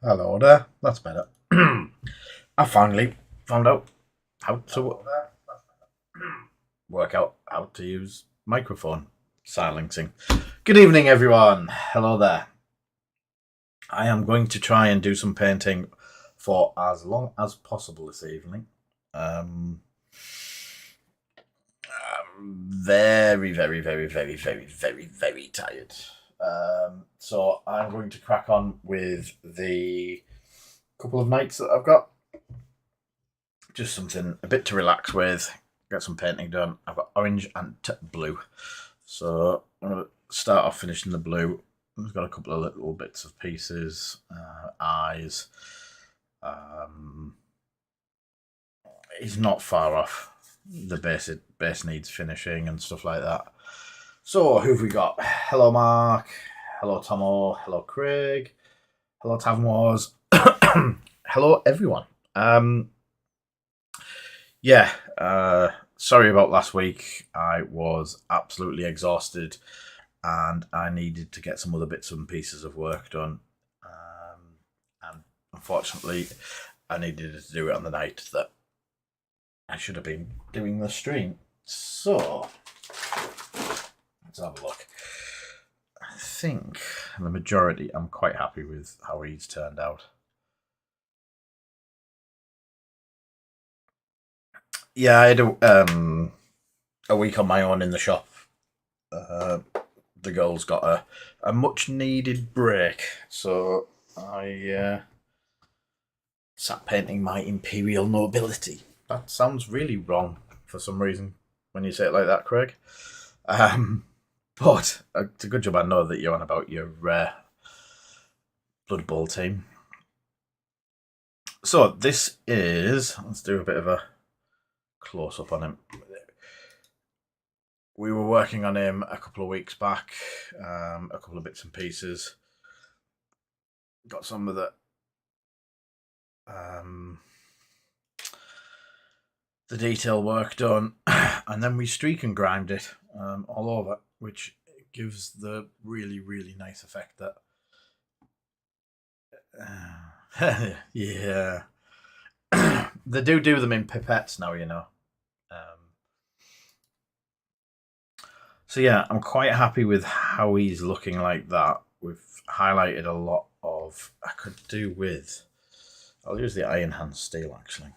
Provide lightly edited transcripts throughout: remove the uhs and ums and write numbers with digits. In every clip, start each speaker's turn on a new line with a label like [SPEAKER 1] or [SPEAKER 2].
[SPEAKER 1] Hello there, that's better. I finally found out how to work out how to use microphone silencing. Good evening, everyone. Hello there. I am going to try and do some painting for as long as possible this evening. I'm very tired. So I'm going to crack on with the couple of nights that I've got. Just something a bit to relax with, get some painting done. I've got orange and blue. So I'm going to start off finishing the blue. I've got a couple of little bits of pieces, eyes. He's not far off. The base needs finishing and stuff like that. So who've we got? Hello Mark. Hello Tomo. Hello Craig. Hello Tavern Wars. Hello everyone. Yeah, sorry about last week. I was absolutely exhausted and I needed to get some other bits and pieces of work done. And unfortunately, I needed to do it on the night that I should have been doing the stream. So, let's have a look. I think the majority, I'm quite happy with how he's turned out. Yeah, I had a week on my own in the shop. The girls got a much needed break, so I sat painting my imperial nobility. That sounds really wrong for some reason when you say it like that, Craig. But it's a good job I know that you're on about your Blood Bowl team. So this is, let's do a bit of a close up on him. We were working on him a couple of weeks back, a couple of bits and pieces. Got some of the detail work done, and then we streak and grind it all over, which gives the really nice effect that. Yeah, they do them in pipettes now, you know. So yeah, I'm quite happy with how he's looking like that. We've highlighted a lot of. I could do with. I'll use the Iron Hand Steel actually.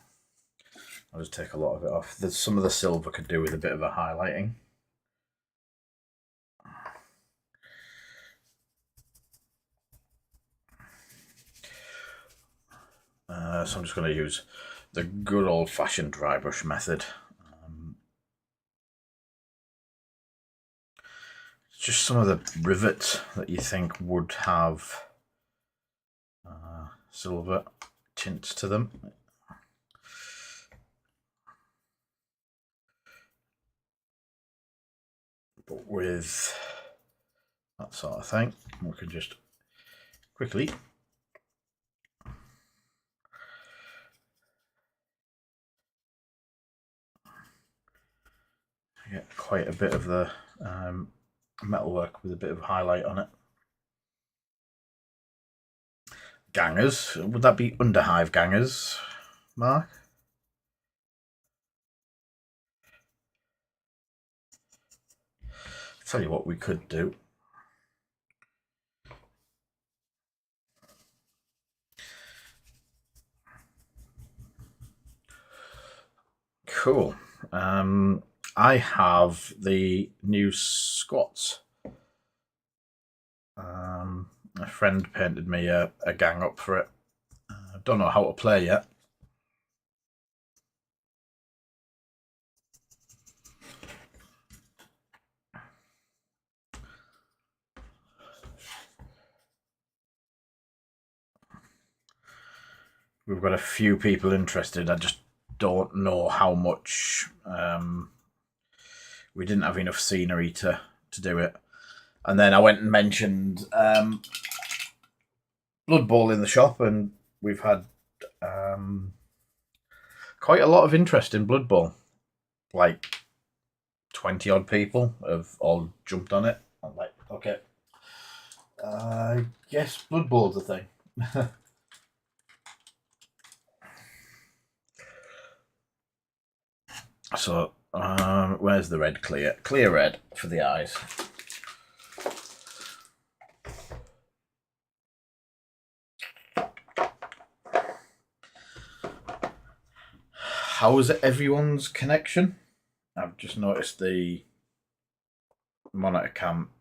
[SPEAKER 1] I'll just take a lot of it off. There's some of the silver could do with a bit of a highlighting. So I'm just going to use the good old-fashioned dry brush method. Just some of the rivets that you think would have silver tints to them. But with that sort of thing, we can just quickly get quite a bit of the metalwork with a bit of highlight on it. Gangers, would that be underhive gangers, Mark? Tell you what we could do. Cool. I have the new squats. A friend painted me a gang up for it. I don't know how to play yet. We've got a few people interested. I just don't know how much. We didn't have enough scenery to do it. And then I went and mentioned Blood Bowl in the shop, and we've had quite a lot of interest in Blood Bowl. Like 20 odd people have all jumped on it. I'm like, okay, I guess Blood Bowl's a thing. So, where's the red clear? Clear red for the eyes. How's everyone's connection? I've just noticed the monitor cam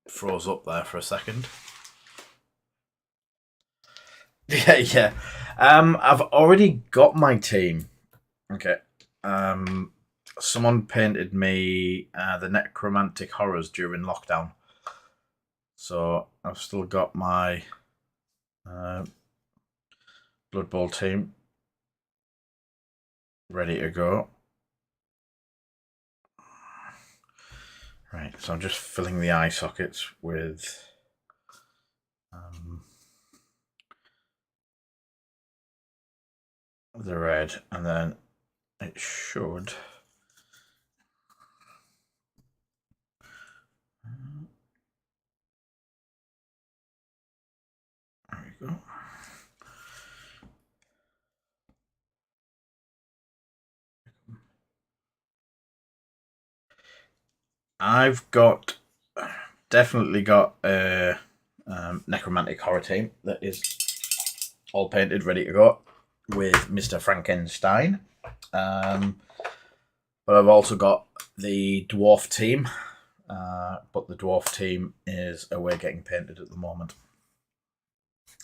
[SPEAKER 1] froze up there for a second. Yeah. I've already got my team. Okay. Someone painted me the necromantic horrors during lockdown, so I've still got my Blood Bowl team ready to go. Right, so I'm just filling the eye sockets with the red, and then it should. There we go. I've definitely got a necromantic horror team that is all painted, ready to go, with Mr. Frankenstein. But I've also got the dwarf team, but the dwarf team is away getting painted at the moment.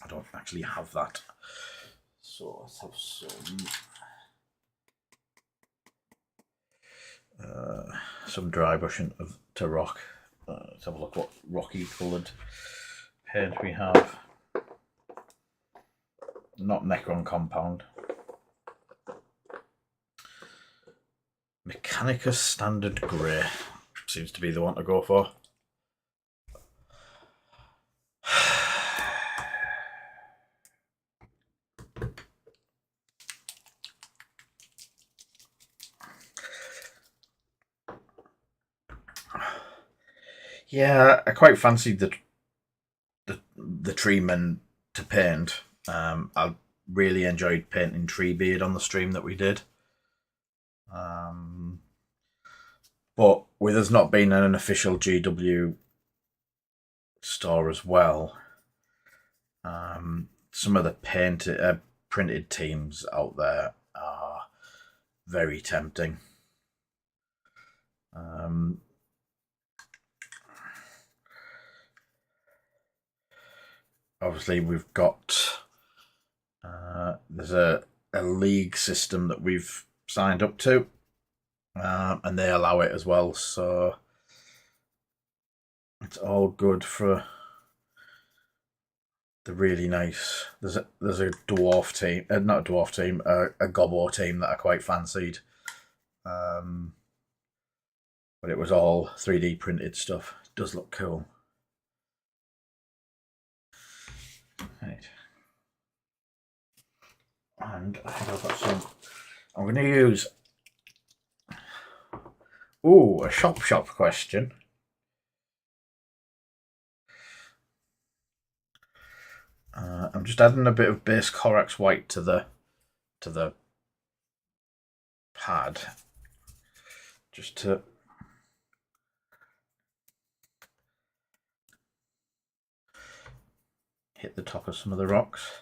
[SPEAKER 1] I don't actually have that. So let's have some dry brushing to rock. Let's have a look what rocky coloured paint we have. Not Necron Compound. Mechanicus Standard Grey seems to be the one to go for. Yeah, I quite fancied the Treeman to paint. I really enjoyed painting Treebeard on the stream that we did. But with us not being an official GW store as well, some of the printed teams out there are very tempting. Obviously, we've got there's a league system that we've signed up to, and they allow it as well. So it's all good for the really nice. There's a dwarf team, not a dwarf team, a gobbo team that I quite fancied. But it was all 3D printed stuff. It does look cool. Right. And I think I've got some. I'm going to use. Ooh, a shop question. I'm just adding a bit of base Corax white to the pad, just to hit the top of some of the rocks.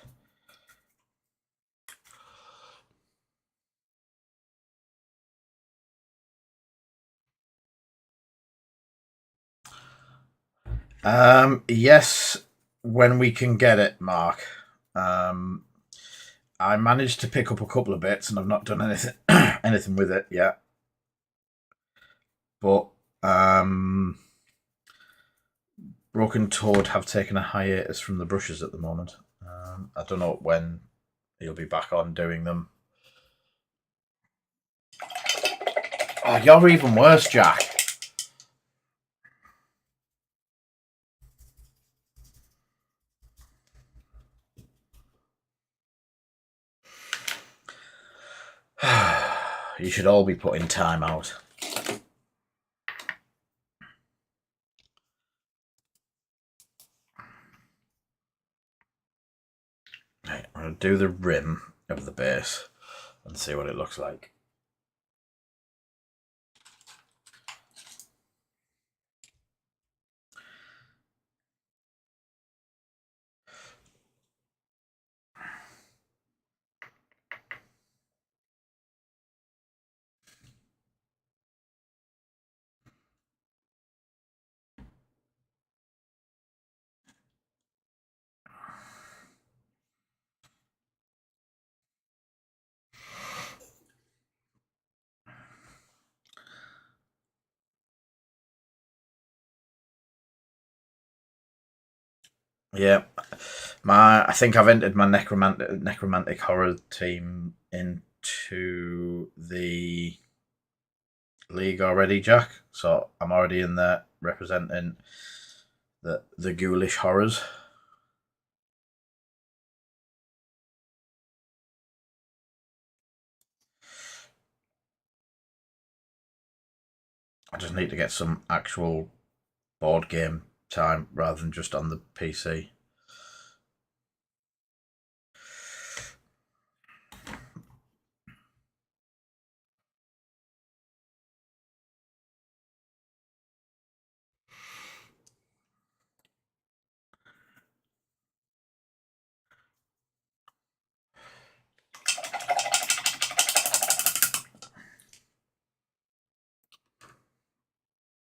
[SPEAKER 1] Yes, when we can get it, Mark. I managed to pick up a couple of bits, and I've not done anything with it yet. But Broken Toad have taken a hiatus from the brushes at the moment. I don't know when he'll be back on doing them. Oh, you're even worse, Jack. You should all be putting time out. Right, I'm going to do the rim of the base and see what it looks like. Yeah, I think I've entered my necromantic horror team into the league already, Jack. So I'm already in there representing the ghoulish horrors. I just need to get some actual board game time rather than just on the PC.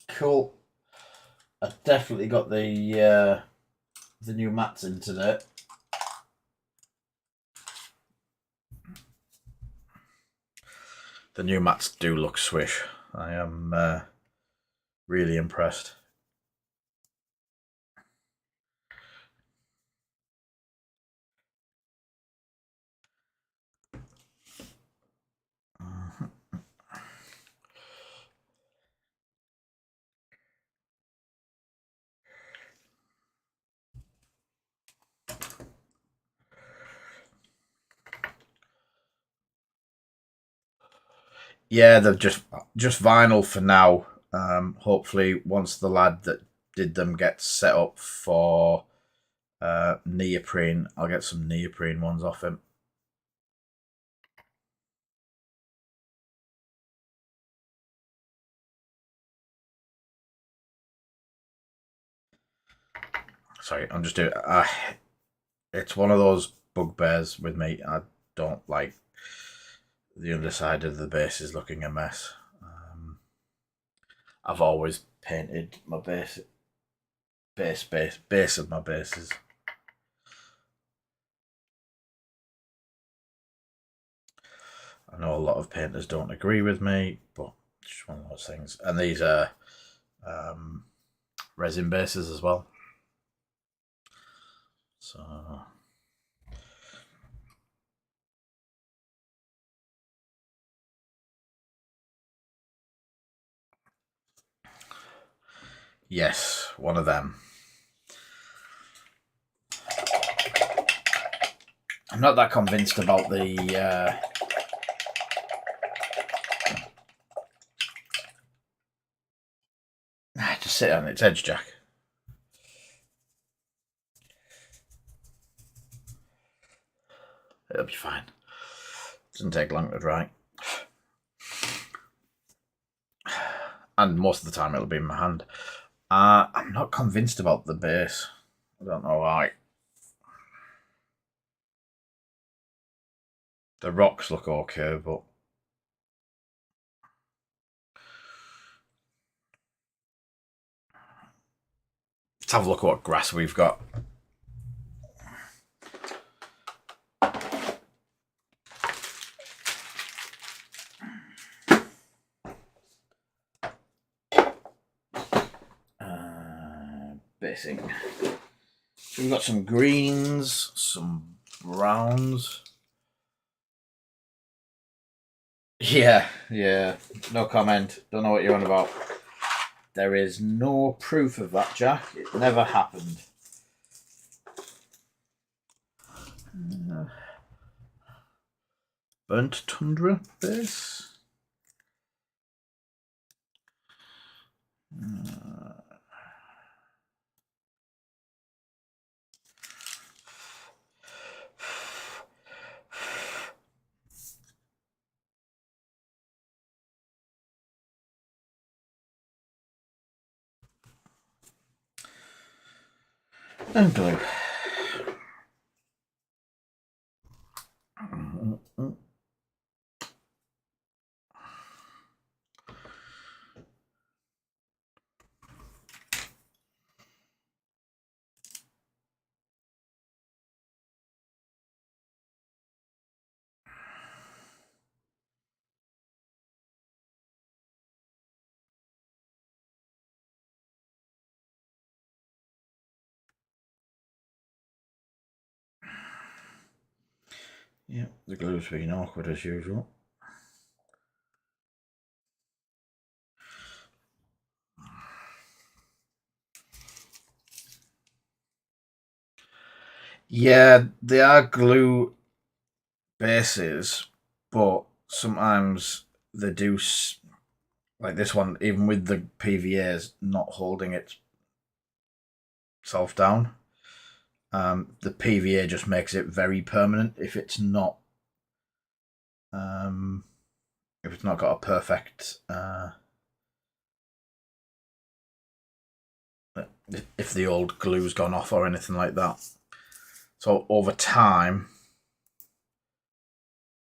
[SPEAKER 1] Cool. I definitely got the new mats in today. The new mats do look swish. I am really impressed. Yeah, they're just vinyl for now. Hopefully, once the lad that did them gets set up for neoprene, I'll get some neoprene ones off him. Sorry, I'm just doing. It's one of those bugbears with me. I don't like the underside of the base is looking a mess. I've always painted my base of my bases. I know a lot of painters don't agree with me, but it's just one of those things. And these are resin bases as well. So yes, one of them. I'm not that convinced about the. Just sit on its edge, Jack. It'll be fine. Doesn't take long to dry. And most of the time it'll be in my hand. I'm not convinced about the base. I don't know why. The rocks look okay, but let's have a look at what grass we've got. Basing. So we've got some greens, some browns. Yeah, no comment. Don't know what you're on about. There is no proof of that, Jack. It never happened. Burnt tundra base. And blue. Yeah, the glue's been awkward as usual. Yeah, they are glue bases, but sometimes they do, like this one, even with the PVAs not holding itself down. The PVA just makes it very permanent if it's not um, got a perfect if the old glue's gone off or anything like that. So over time,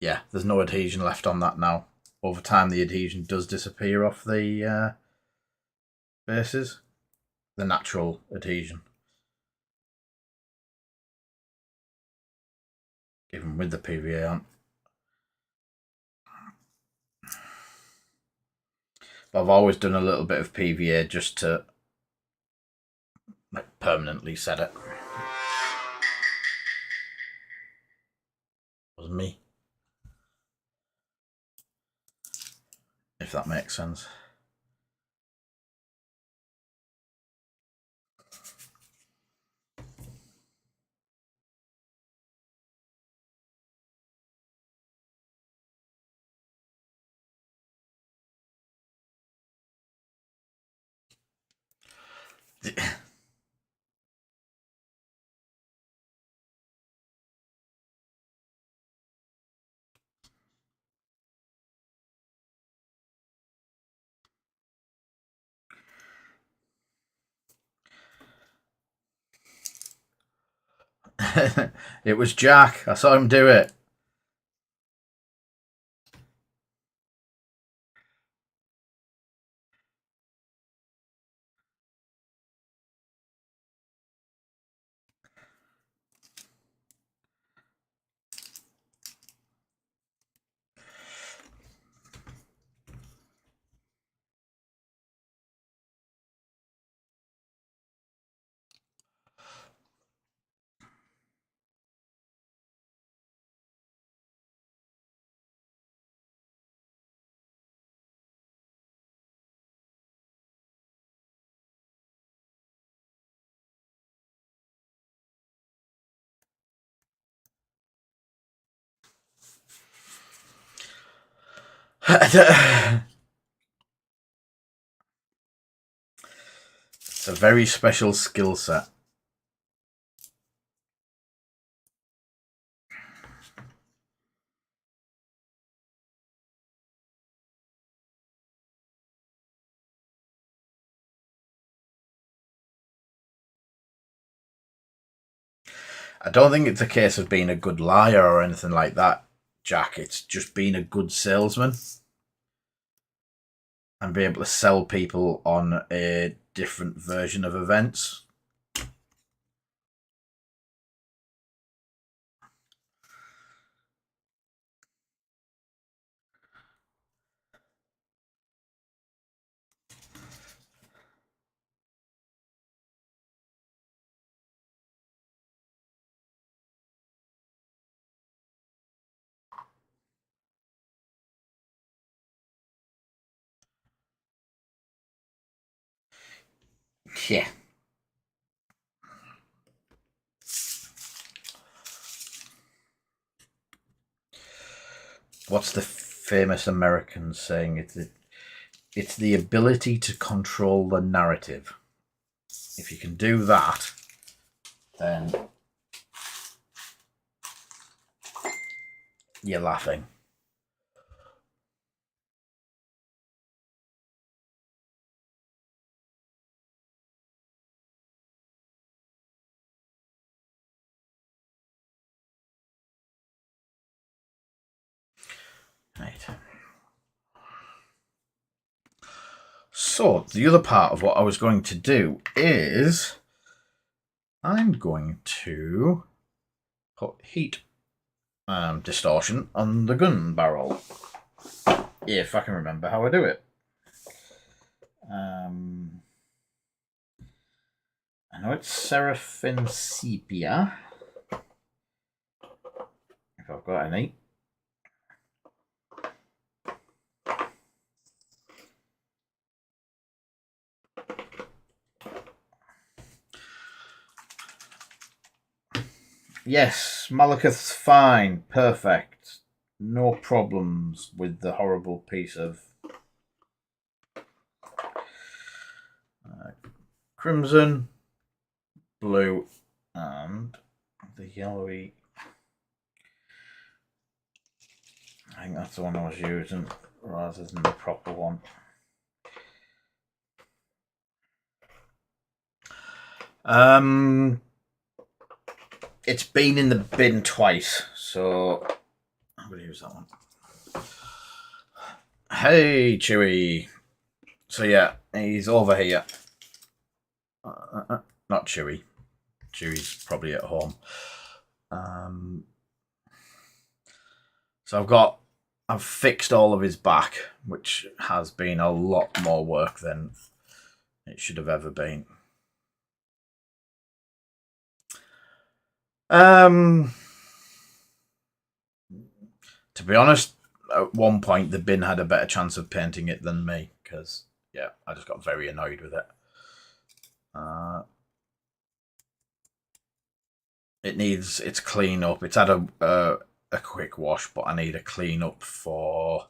[SPEAKER 1] yeah, there's no adhesion left on that now. Over time, the adhesion does disappear off the bases, the natural adhesion. Even with the PVA on. But I've always done a little bit of PVA just to like permanently set it. It was me. If that makes sense. It was Jack. I saw him do it. It's a very special skill set. I don't think it's a case of being a good liar or anything like that, Jack. It's just being a good salesman and be able to sell people on a different version of events. Yeah. What's the famous American saying? It's the ability to control the narrative. If you can do that, then you're laughing. Right. So, the other part of what I was going to do is I'm going to put heat distortion on the gun barrel. If I can remember how I do it. I know it's Seraphim Sepia. If I've got any. Yes, Malekith's fine. Perfect. No problems with the horrible piece of crimson, blue, and the yellowy. I think that's the one I was using rather than the proper one. It's been in the bin twice, so I'm going to use that one. Hey, Chewie. So yeah, he's over here. Not Chewie. Chewie's probably at home. So I've fixed all of his back, which has been a lot more work than it should have ever been. To be honest, at one point the bin had a better chance of painting it than me, because yeah, I just got very annoyed with it. It needs its clean up. It's had a quick wash, but I need a clean up for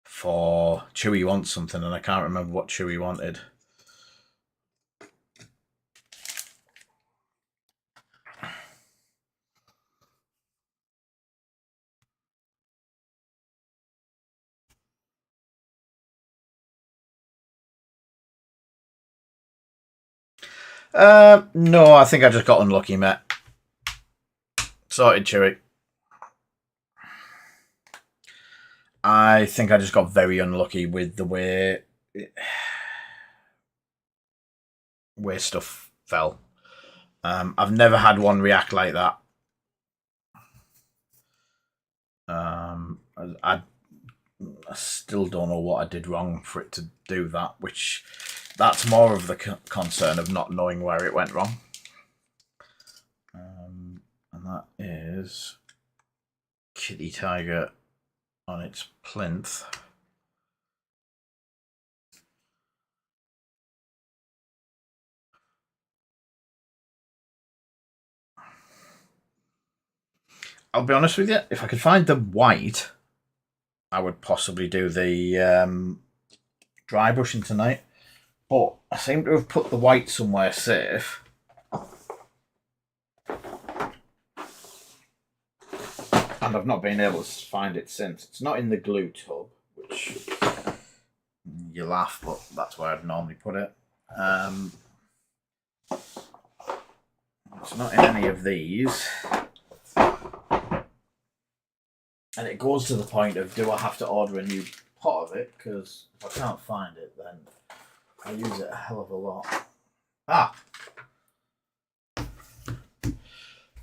[SPEAKER 1] Chewie wants something, and I can't remember what Chewie wanted. No, I think I just got unlucky, mate. Sorted, Chewie. I think I just got very unlucky with the way stuff fell. I've never had one react like that. I still don't know what I did wrong for it to do that, which that's more of the concern of not knowing where it went wrong. And that is Kitty Tiger on its plinth. I'll be honest with you, if I could find the white, I would possibly do the dry brushing tonight. But I seem to have put the white somewhere safe. And I've not been able to find it since. It's not in the glue tub, which you laugh, but that's where I'd normally put it. It's not in any of these. And it goes to the point of, do I have to order a new pot of it? Because if I can't find it, then I use it a hell of a lot. Ah!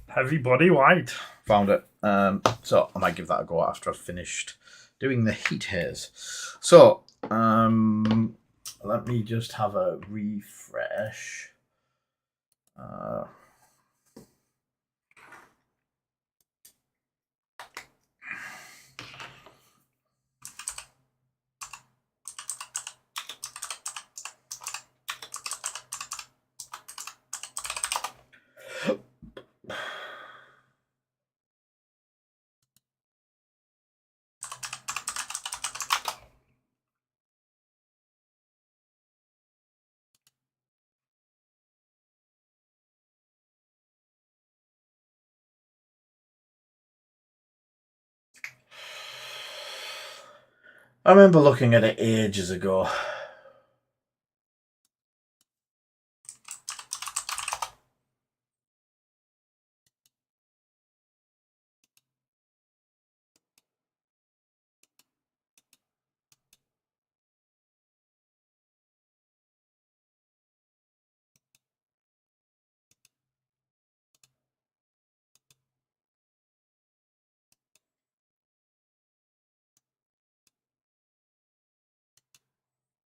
[SPEAKER 2] Heavy body white.
[SPEAKER 1] Found it. So I might give that a go after I've finished doing the heat haze. So, let me just have a refresh. I remember looking at it ages ago.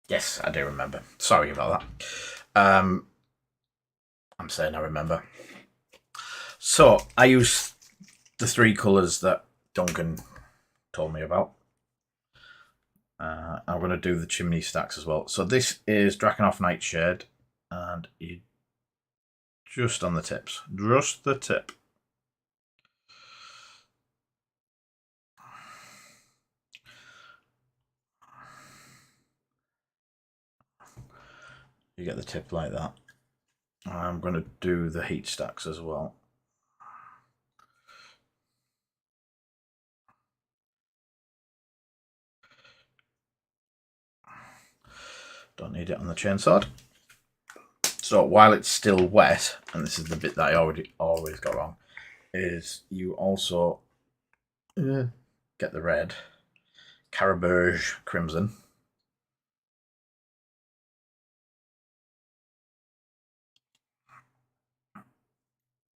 [SPEAKER 1] Yes, I do remember. Sorry about that. I'm saying I remember. So I use the three colours that Duncan told me about. I'm going to do the Chimney Stacks as well. So this is Drakenhof Nightshade, and you just on the tips, just the tip. You get the tip like that. I'm going to do the heat stacks as well. Don't need it on the chainsword. So while it's still wet, and this is the bit that I always got wrong, is you also get the red, Caraberge Crimson,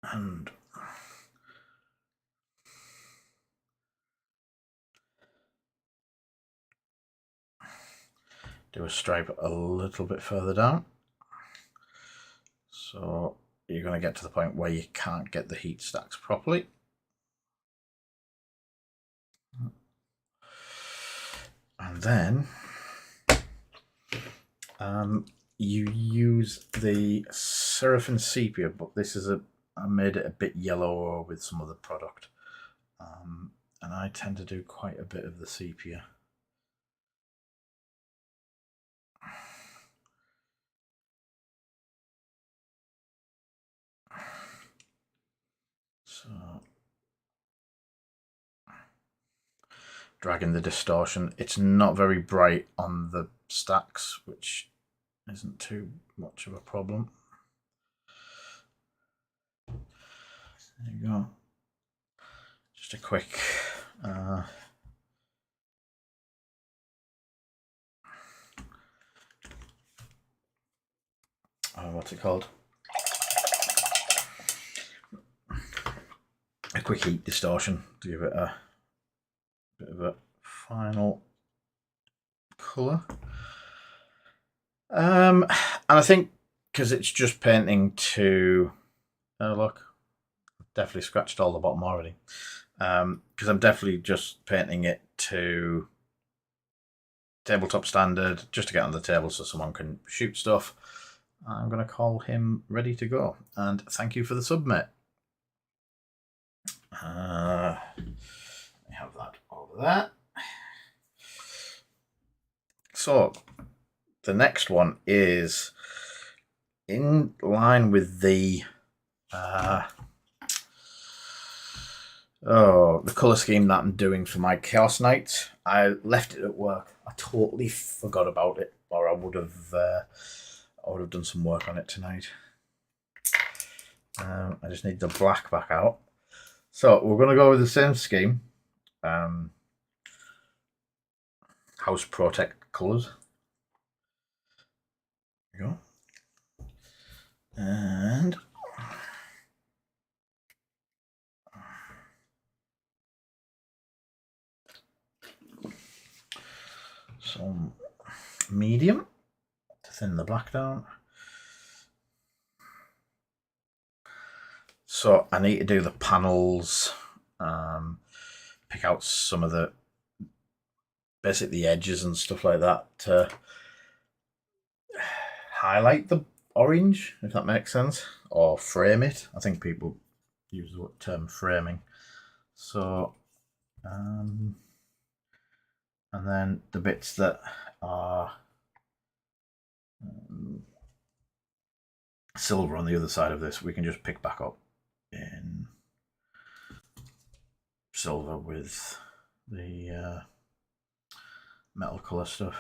[SPEAKER 1] and do a stripe a little bit further down. So you're going to get to the point where you can't get the heat stacks properly. And then you use the Seraphim Sepia, but this is I made it a bit yellower with some other product. And I tend to do quite a bit of the sepia. So, dragging the distortion. It's not very bright on the stacks, which isn't too much of a problem. There you go. Just a quick what's it called? A quick heat distortion to give it a bit of a final colour. And I think because it's just painting to look, I've definitely scratched all the bottom already. Because I'm definitely just painting it to tabletop standard, just to get on the table so someone can shoot stuff. I'm going to call him ready to go. And thank you for the submit. I have that over there. So the next one is in line with the the colour scheme that I'm doing for my Chaos Knights. I left it at work. I totally forgot about it, or I would have done some work on it tonight. I just need the black back out. So we're going to go with the same scheme. House Protect colours. There you go. And some medium to thin the black down. So I need to do the panels, pick out some of the basically edges and stuff like that to highlight the orange, if that makes sense, or frame it. I think people use the term framing. So, and then the bits that are silver on the other side of this, we can just pick back up in silver with the metal colour stuff.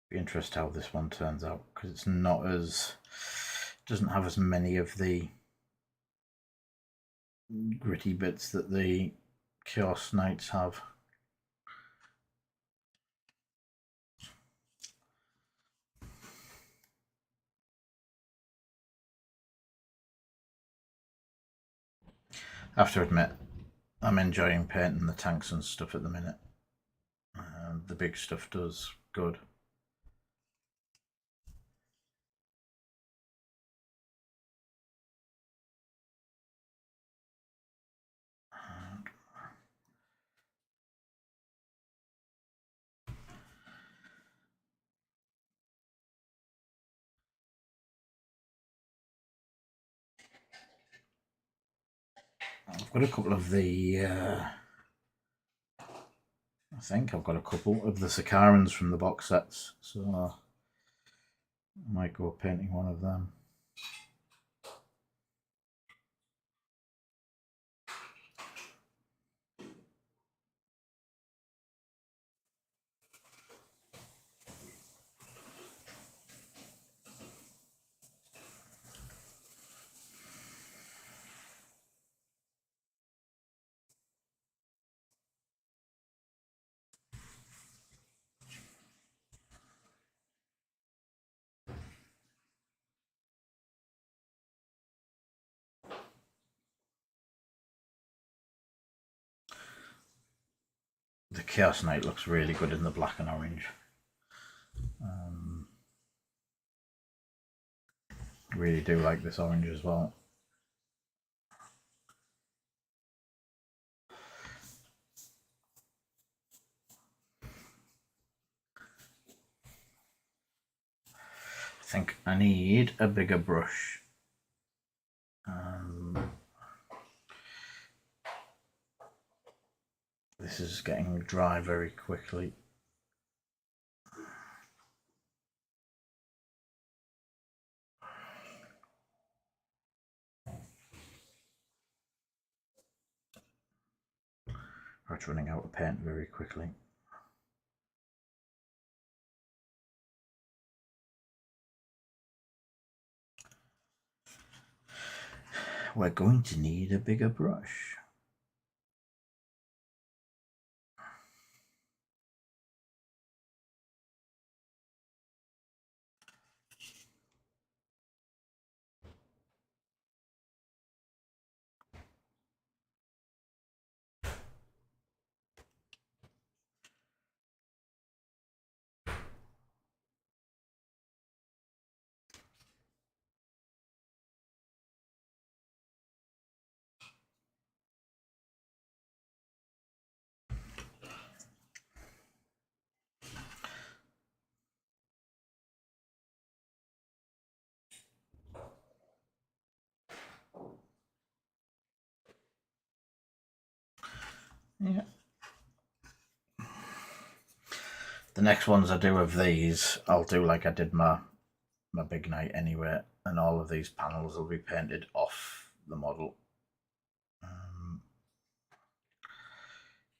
[SPEAKER 1] Be interested how this one turns out, because it's not as, doesn't have as many of the gritty bits that the Chaos Knights have. I have to admit, I'm enjoying painting the tanks and stuff at the minute. The big stuff does good. I've got a couple of the. I think I've got a couple of the Sakarans from the box sets, so I might go painting one of them. The Chaos Knight looks really good in the black and orange. Really do like this orange as well. I think I need a bigger brush. This is getting dry very quickly. It's running out of paint very quickly. We're going to need a bigger brush. Yeah. The next ones I do of these, I'll do like I did my big knight anyway, and all of these panels will be painted off the model.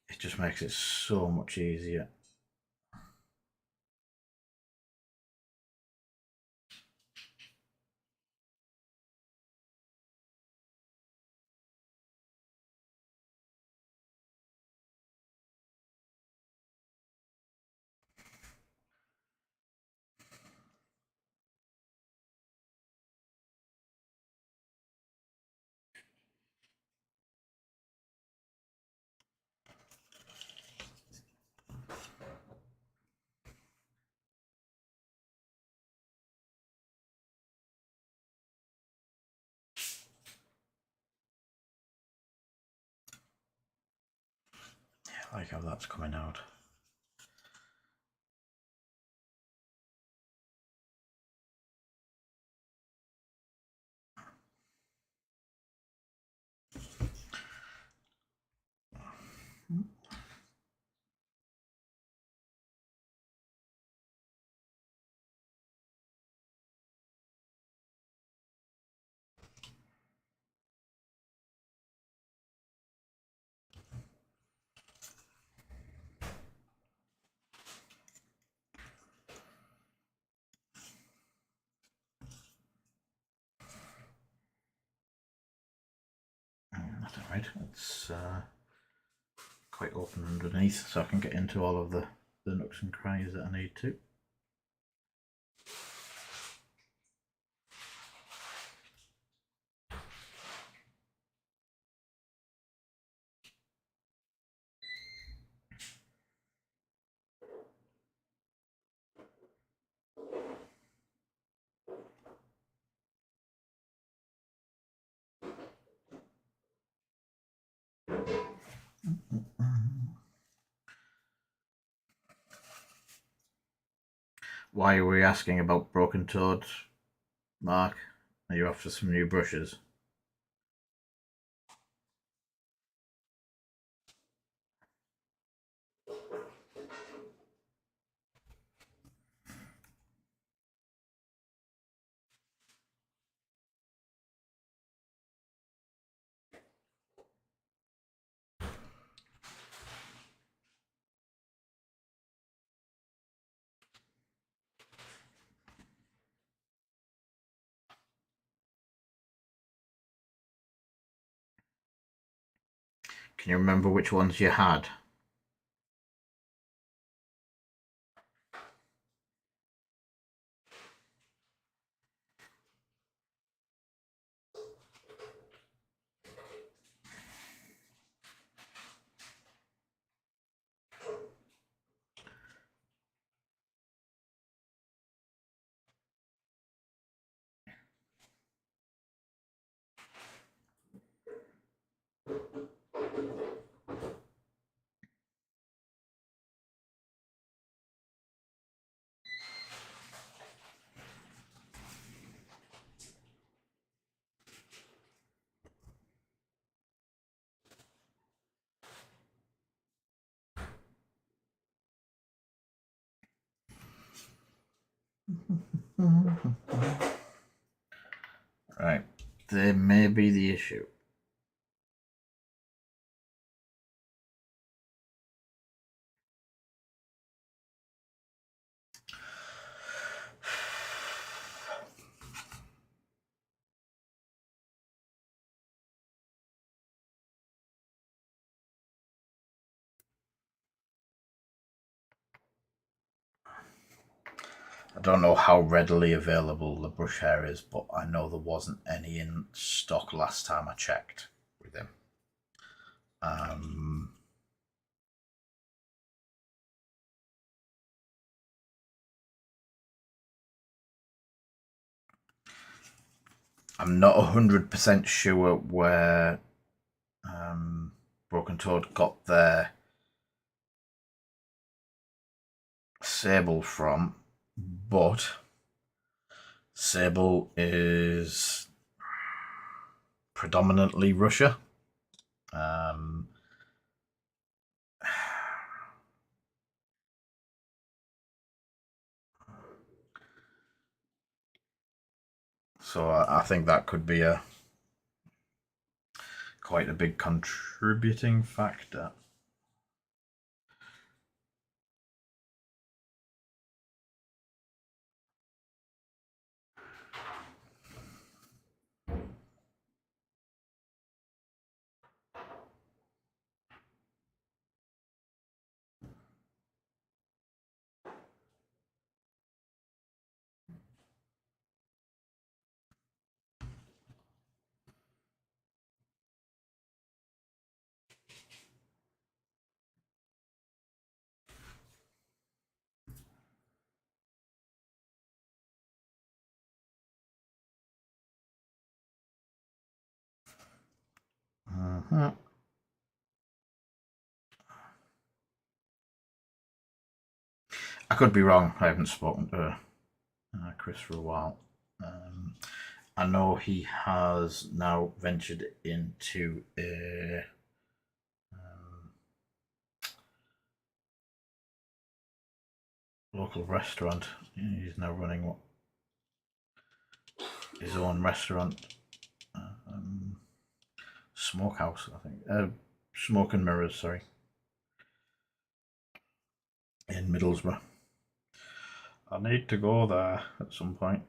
[SPEAKER 1] It just makes it so much easier. I like how that's coming out. That's alright, it's quite open underneath, so I can get into all of the nooks and crannies that I need to. Why were we asking about Broken Toad, Mark? Are you after some new brushes? Can you remember which ones you had? Right, there may be the issue. I don't know how readily available the brush hair is, but I know there wasn't any in stock last time I checked with him. I'm not 100% sure where Broken Toad got their sable from, but sable is predominantly Russia. So I think that could be quite a big contributing factor. I could be wrong. I haven't spoken to Chris for a while. I know he has now ventured into a local restaurant. He's now running his own restaurant, smokehouse, I think. Smoke and Mirrors, sorry, in Middlesbrough.
[SPEAKER 2] I need to go there
[SPEAKER 1] At some point.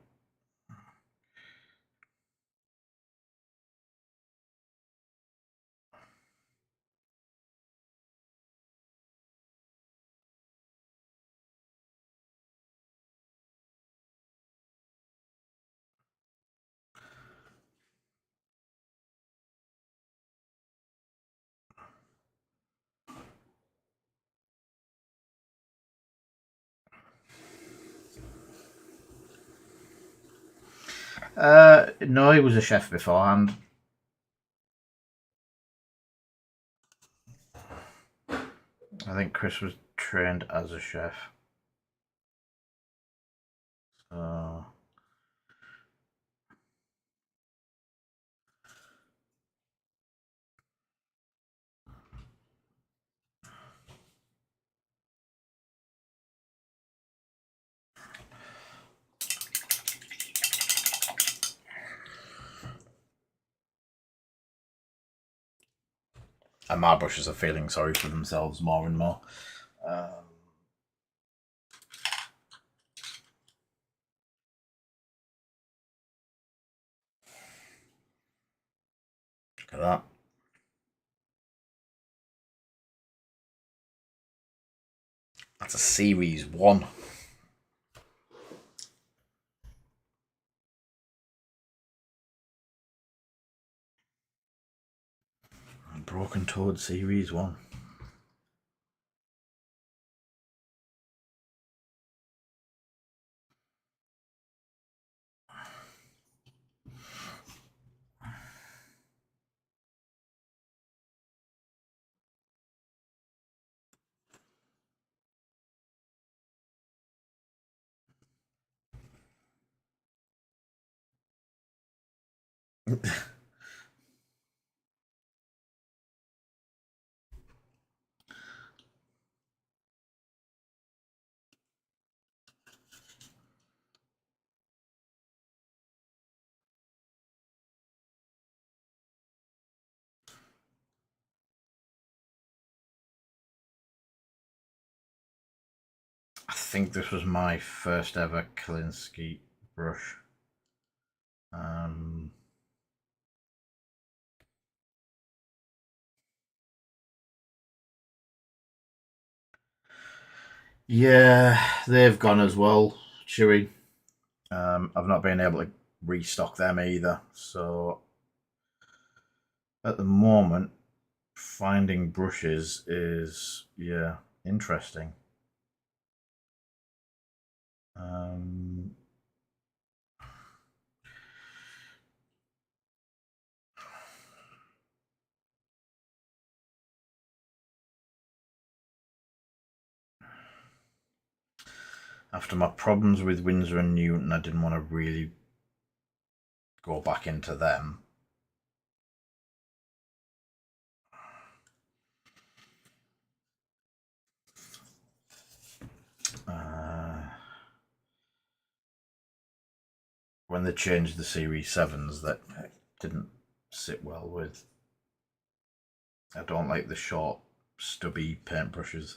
[SPEAKER 1] No, he was a chef beforehand. I think Chris was trained as a chef. So and my brushes are feeling sorry for themselves more and more. Look at that. That's a series 1. Broken Toad series 1. I think this was my first ever Klinsky brush. Yeah, they've gone as well, Chewy. I've not been able to restock them either. So at the moment, finding brushes is, yeah, interesting. After my problems with Winsor and Newton, I didn't want to really go back into them. When they changed the Series 7s, that didn't sit well with. I don't like the short, stubby paintbrushes.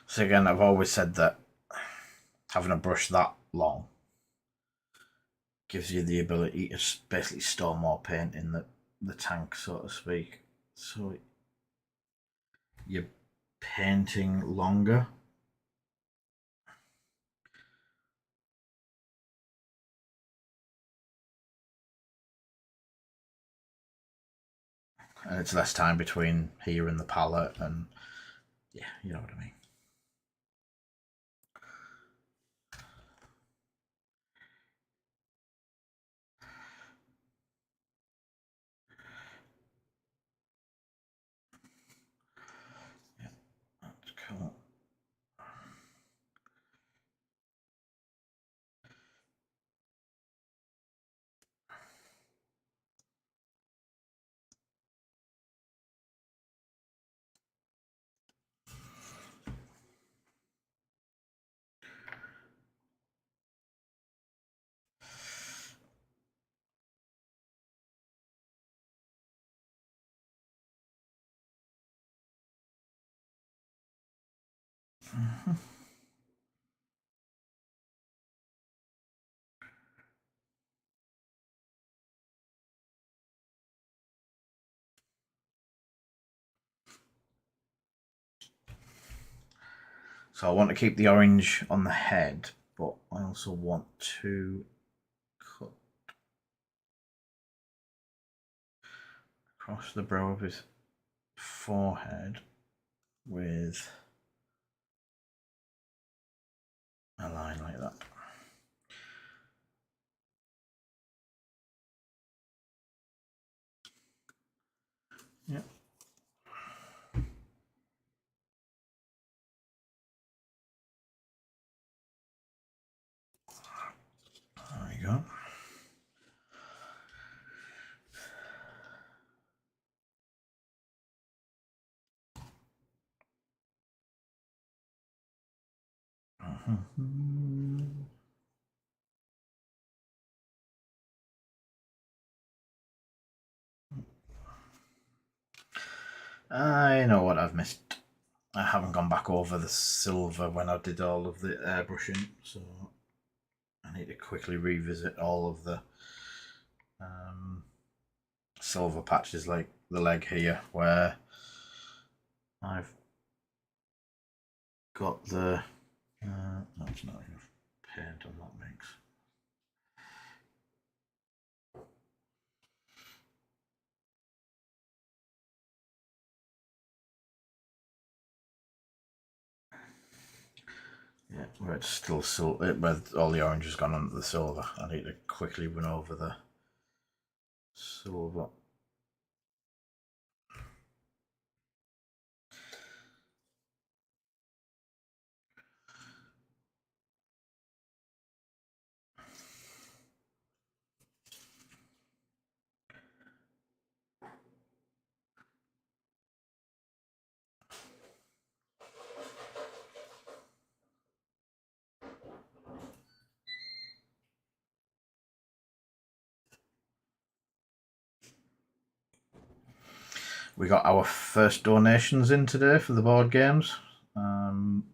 [SPEAKER 1] So again, I've always said that having a brush that long gives you the ability to basically store more paint in the tank, so to speak. So you're painting longer. And it's less time between here and the palette, and yeah, you know what I mean. Yeah, that's cool. So I want to keep the orange on the head, but I also want to cut across the brow of his forehead with a line like that. Yeah. There we go. I know what I've missed. I haven't gone back over the silver when I did all of the airbrushing, so I need to quickly revisit all of the silver patches, like the leg here, where I've got the that's not enough paint on that mix. Yeah, where it's still silver, where all the orange has gone onto the silver. I need to quickly run over the silver. We got our first donations in today for the board games. One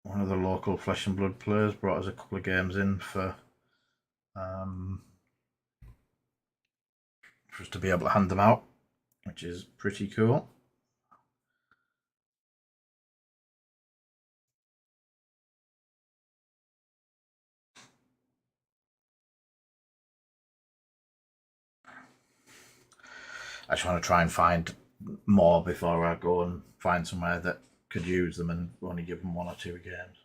[SPEAKER 1] of the local Flesh and Blood players brought us a couple of games in for us to be able to hand them out, which is pretty cool. I just want to try and find more before I go and find somewhere that could use them and only give them 1 or 2 games.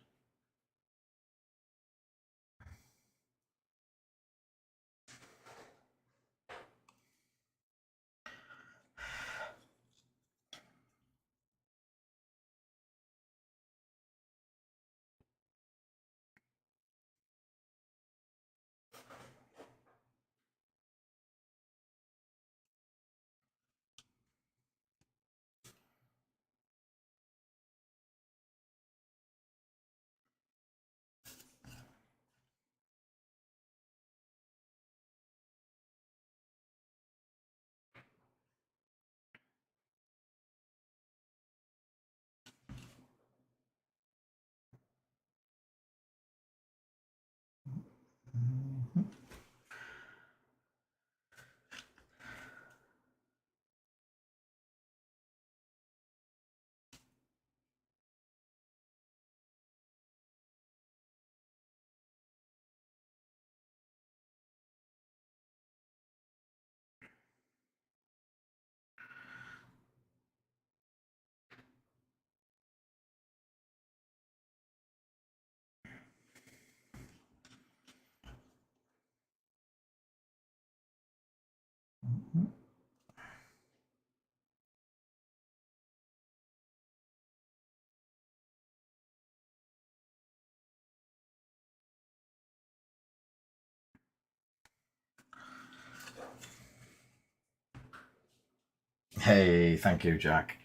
[SPEAKER 1] Hey, thank you, Jack.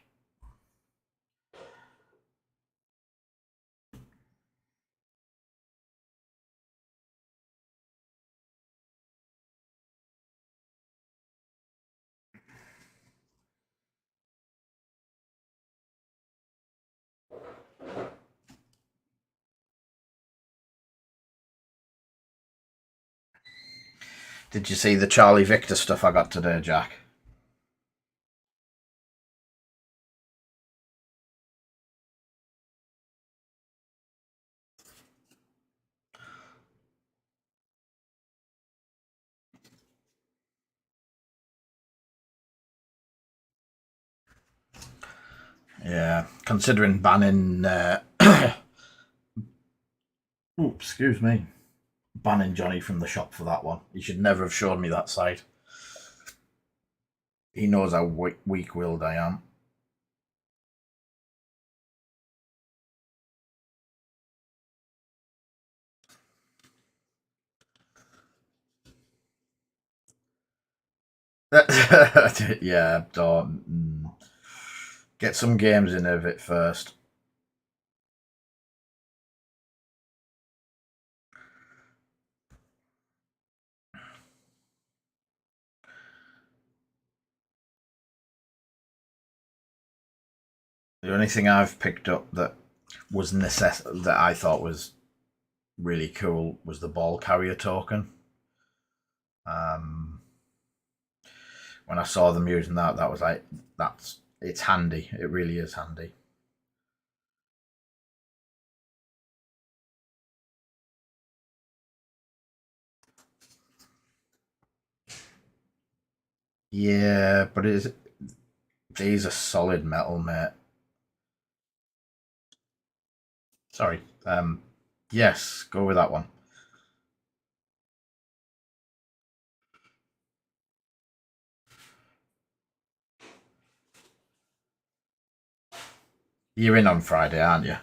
[SPEAKER 1] Did you see the Charlie Victor stuff I got today, Jack? Yeah, considering banning. Ooh, excuse me. Banning Johnny from the shop for that one. He should never have shown me that site. He knows how weak-willed I am. Yeah, don't. Get some games in of it first. The only thing I've picked up that was that I thought was really cool was the ball carrier token. When I saw them using that, that was like, it's handy. It really is handy. Yeah, but these are solid metal, mate. Sorry. Yes, go with that one. You're in on Friday, aren't you?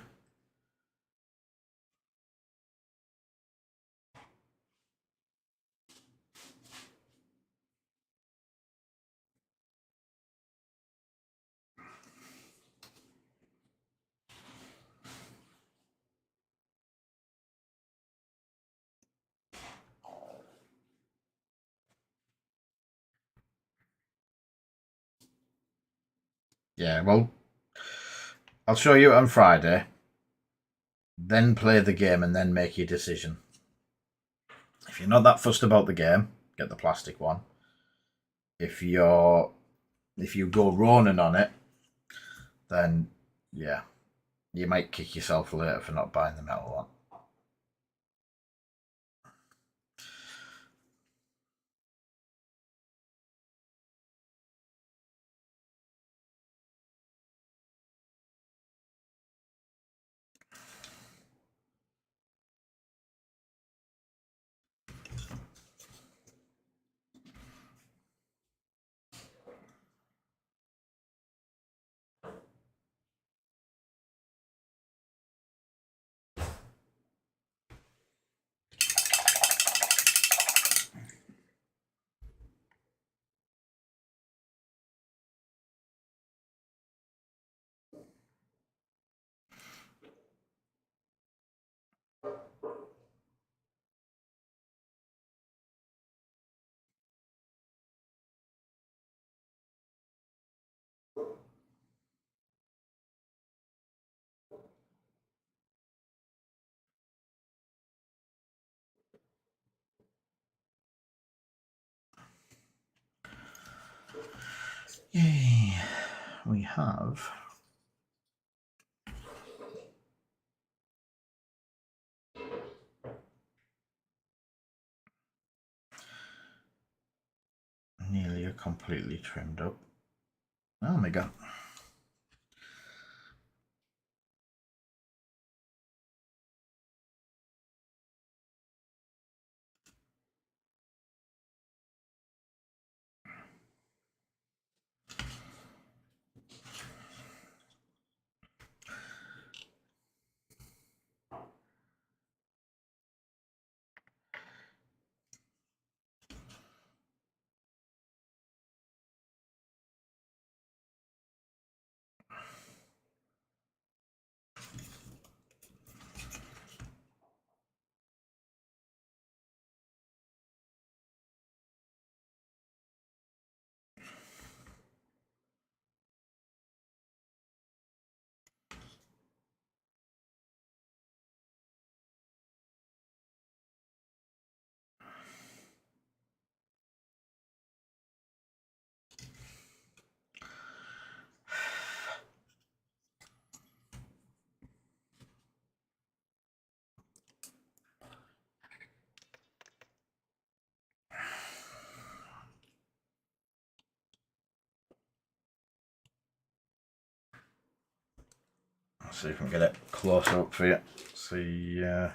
[SPEAKER 1] Yeah, well, I'll show you on Friday. Then play the game and then make your decision. If you're not that fussed about the game, get the plastic one. If you go Ronin on it, then yeah, you might kick yourself later for not buying the metal one. Yay! We have nearly completely trimmed up. Oh my god. see if we can get it closer up for you. See, what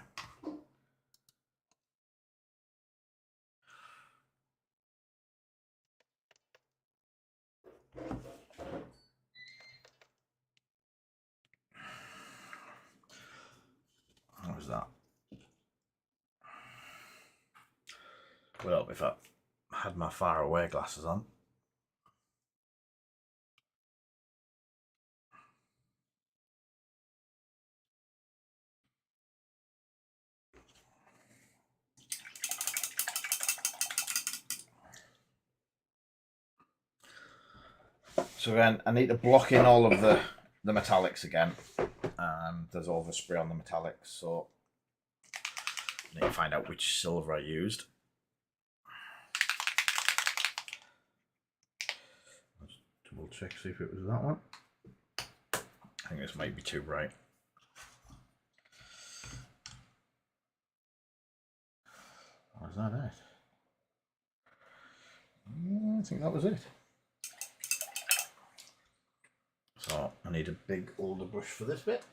[SPEAKER 1] was that? Would help if I had my far away glasses on. So then I need to block in all of the metallics again. There's overspray on the metallics, so I need to find out which silver I used. Let's double check, see if it was that one. I think this might be too bright. Was that it? I think that was it. So I need a big older brush for this bit.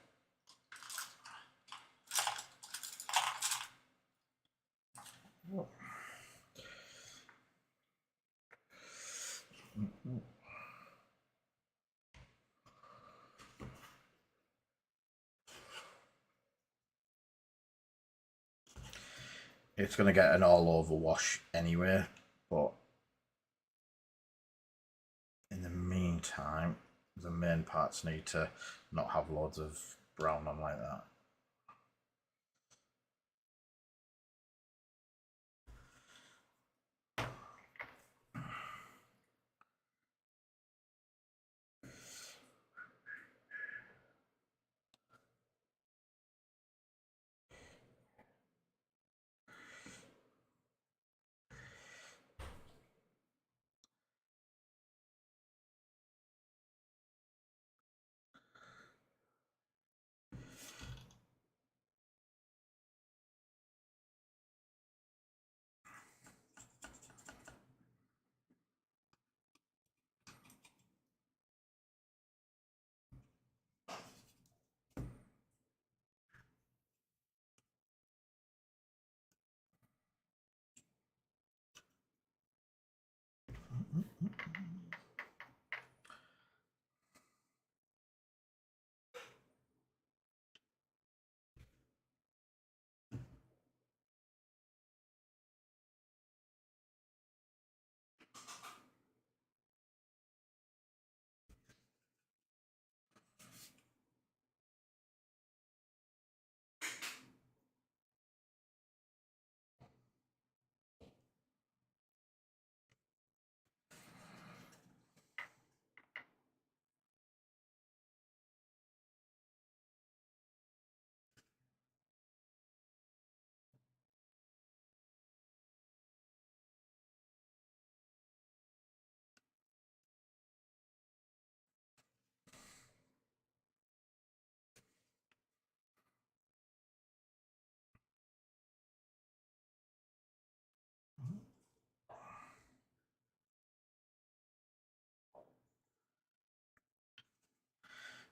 [SPEAKER 1] It's going to get an all over wash anyway, but in the meantime, the main parts need to not have loads of brown on like that.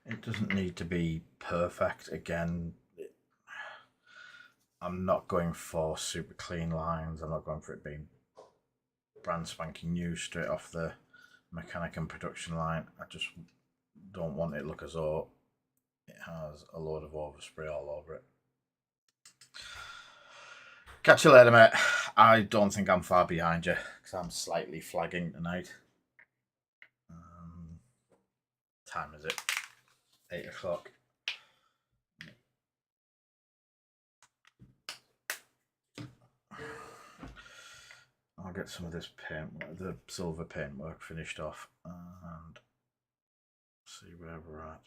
[SPEAKER 1] It doesn't need to be perfect. Again, I'm not going for super clean lines. I'm not going for it being brand spanking new straight off the mechanic and production line. I just don't want it to look as though it has a load of overspray all over it. Catch you later, mate. I don't think I'm far behind you because I'm slightly flagging tonight. Time is it? 8 o'clock. I'll get some of this paint, the silver paintwork finished off and see where we're at.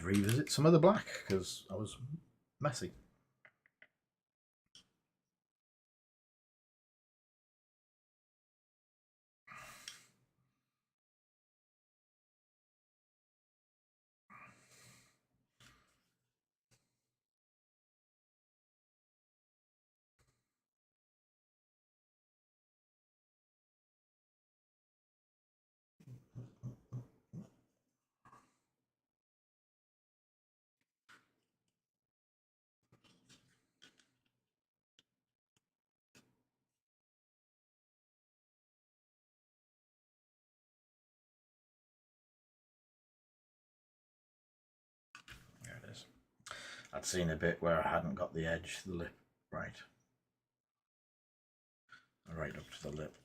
[SPEAKER 1] revisit some of the black because I was messy. There it is. I'd seen a bit where I hadn't got the edge, the lip right up to the lip.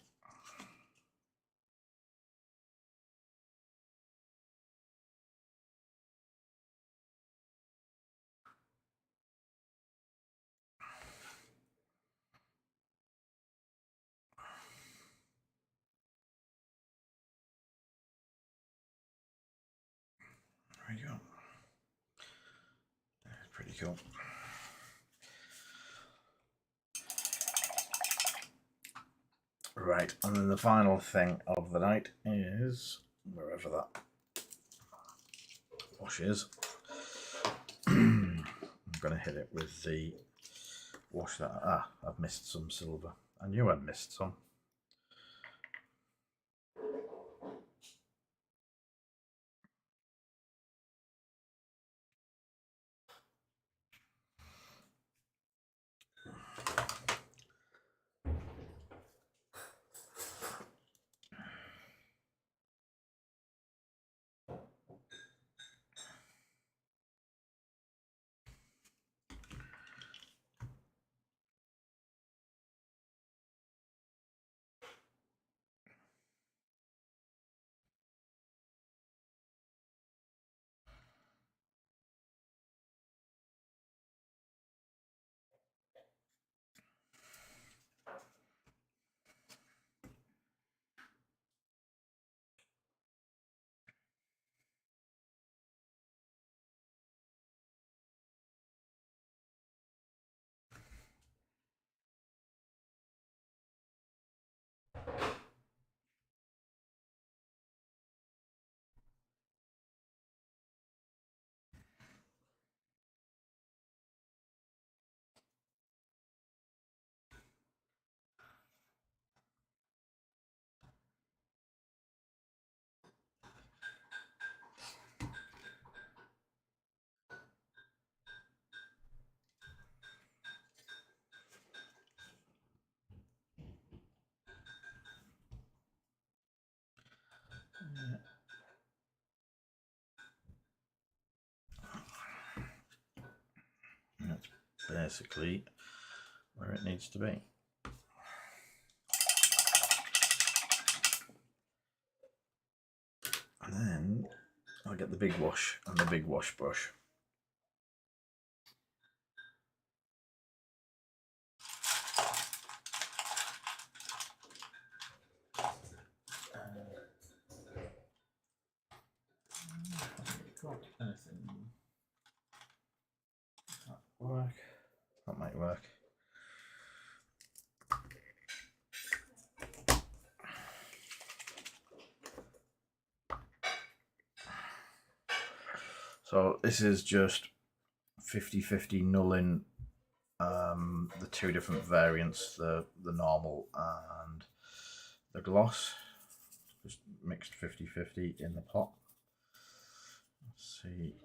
[SPEAKER 1] There you go. That's pretty cool. Right, and then the final thing of the night is wherever that wash is. I'm going to hit it with the wash that I've missed some silver. I knew I'd missed some. That's basically where it needs to be. And then I'll get the big wash and the big wash brush. Got anything? That work? That might work. So this is just 50-50 nulling the two different variants, the normal and the gloss. Just mixed 50-50 in the pot. Let's see.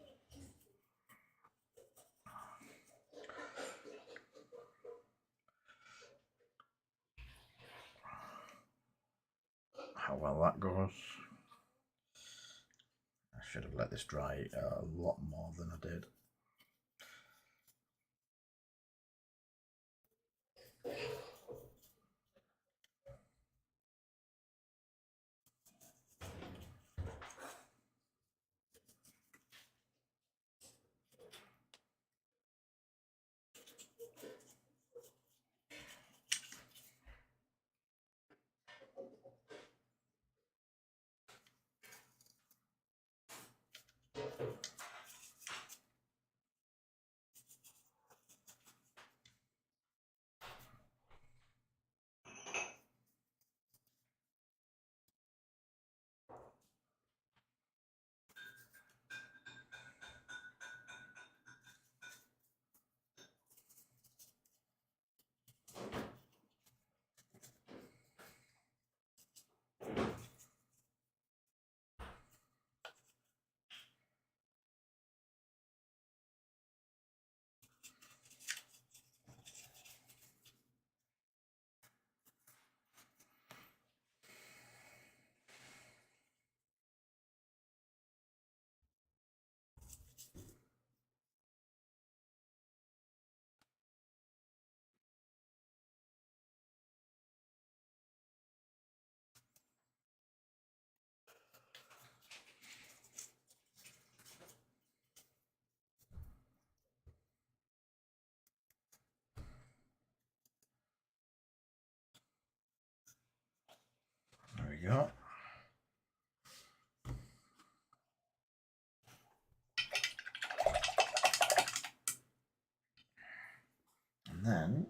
[SPEAKER 1] How well that goes. I should have let this dry a lot more than I did. we go. And then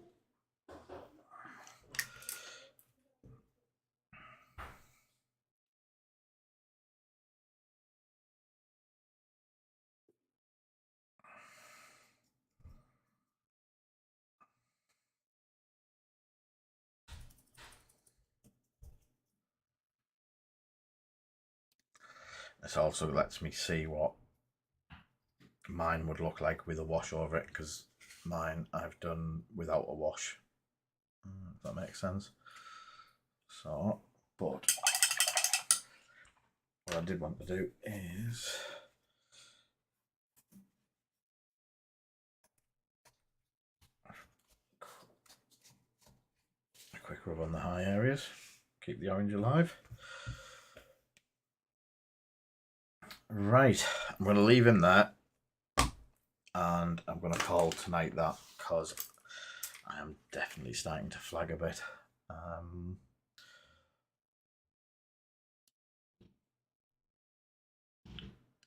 [SPEAKER 1] this also lets me see what mine would look like with a wash over it, because mine I've done without a wash. If that makes sense. So, but what I did want to do is a quick rub on the high areas, keep the orange alive. Right, I'm going to leave him there, and I'm going to call tonight that, because I am definitely starting to flag a bit.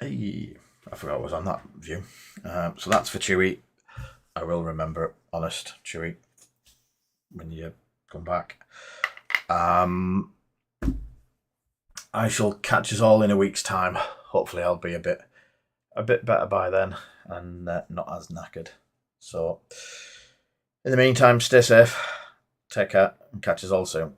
[SPEAKER 1] Hey, I forgot I was on that view. So that's for Chewy. I will remember, honest Chewy, when you come back. I shall catch us all in a week's time. Hopefully I'll be a bit better by then, and not as knackered. So in the meantime, stay safe, take care, and catch us all soon.